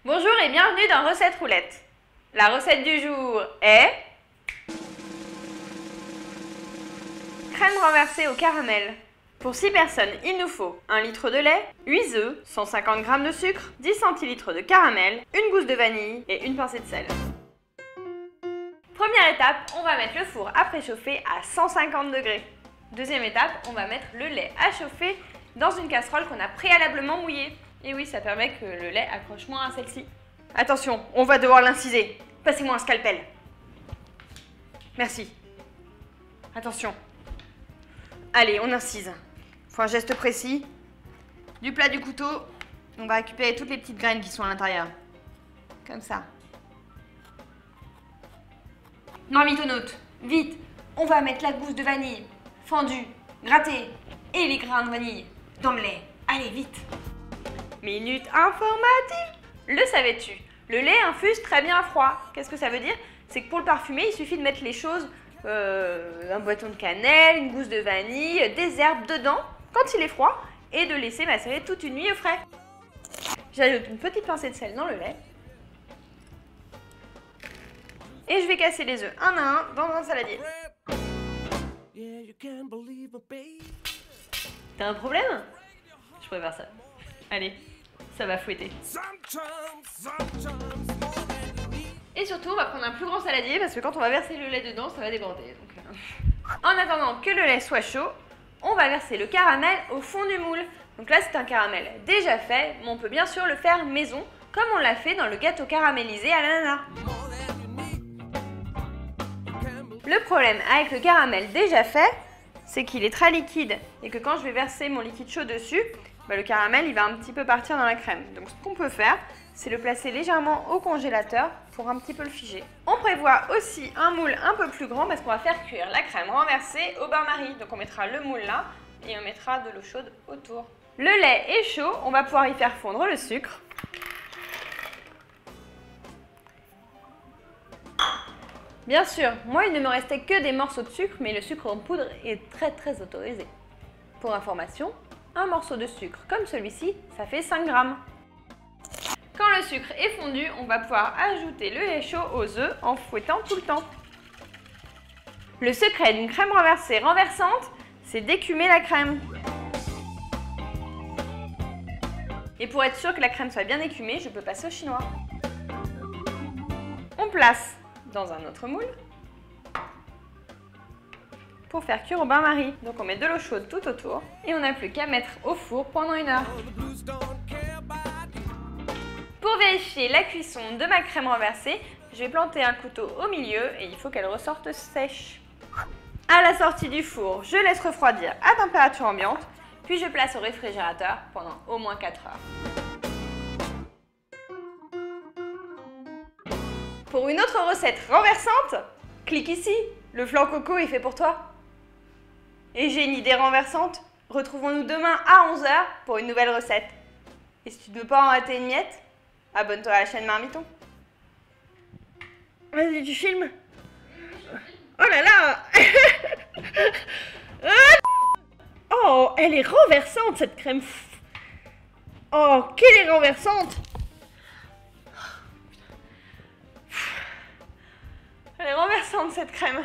Bonjour et bienvenue dans Recette Roulette. La recette du jour est crème renversée au caramel. Pour 6 personnes, il nous faut 1 litre de lait, 8 œufs, 150 g de sucre, 10 centilitres de caramel, une gousse de vanille et une pincée de sel. Première étape, on va mettre le four à préchauffer à 150 degrés. Deuxième étape, on va mettre le lait à chauffer dans une casserole qu'on a préalablement mouillée. Et oui, ça permet que le lait accroche moins à celle-ci. Attention, on va devoir l'inciser. Passez-moi un scalpel. Merci. Attention. Allez, on incise. Faut un geste précis. Du plat du couteau, on va récupérer toutes les petites graines qui sont à l'intérieur. Comme ça. Marmitonnaute, vite, on va mettre la gousse de vanille, fendue, grattée, et les grains de vanille dans le lait. Allez, vite. Minute informative. Le savais-tu? Le lait infuse très bien à froid. Qu'est-ce que ça veut dire? C'est que pour le parfumer, il suffit de mettre les choses, un bâton de cannelle, une gousse de vanille, des herbes dedans, quand il est froid, et de laisser macérer toute une nuit au frais. J'ajoute une petite pincée de sel dans le lait. Et je vais casser les œufs un à un dans un saladier. T'as un problème? Je préfère ça. Allez, ça va fouetter. Et surtout, on va prendre un plus grand saladier parce que quand on va verser le lait dedans, ça va déborder. Donc, En attendant que le lait soit chaud, on va verser le caramel au fond du moule. Donc là, c'est un caramel déjà fait, mais on peut bien sûr le faire maison, comme on l'a fait dans le gâteau caramélisé à l'ananas. Le problème avec le caramel déjà fait, c'est qu'il est très liquide et que quand je vais verser mon liquide chaud dessus, le caramel il va un petit peu partir dans la crème. Donc ce qu'on peut faire, c'est le placer légèrement au congélateur pour un petit peu le figer. On prévoit aussi un moule un peu plus grand parce qu'on va faire cuire la crème renversée au bain-marie. Donc on mettra le moule là et on mettra de l'eau chaude autour. Le lait est chaud, on va pouvoir y faire fondre le sucre. Bien sûr, moi il ne me restait que des morceaux de sucre, mais le sucre en poudre est très autorisé. Pour information, un morceau de sucre comme celui-ci, ça fait 5 grammes. Quand le sucre est fondu, on va pouvoir ajouter le lait chaud aux œufs en fouettant tout le temps. Le secret d'une crème renversée renversante, c'est d'écumer la crème. Et pour être sûr que la crème soit bien écumée, je peux passer au chinois. On place dans un autre moule pour faire cuire au bain-marie. Donc on met de l'eau chaude tout autour et on n'a plus qu'à mettre au four pendant 1 heure. Pour vérifier la cuisson de ma crème renversée, je vais planter un couteau au milieu et il faut qu'elle ressorte sèche. À la sortie du four, je laisse refroidir à température ambiante, puis je place au réfrigérateur pendant au moins 4 heures. Pour une autre recette renversante, clique ici, le flan coco est fait pour toi. Et j'ai une idée renversante, retrouvons-nous demain à 11 h pour une nouvelle recette. Et si tu ne veux pas en rater une miette, abonne-toi à la chaîne Marmiton. Vas-y, tu filmes. Oh là là. Oh, elle est renversante cette crème. Oh, qu'elle est renversante. Elle est renversante cette crème.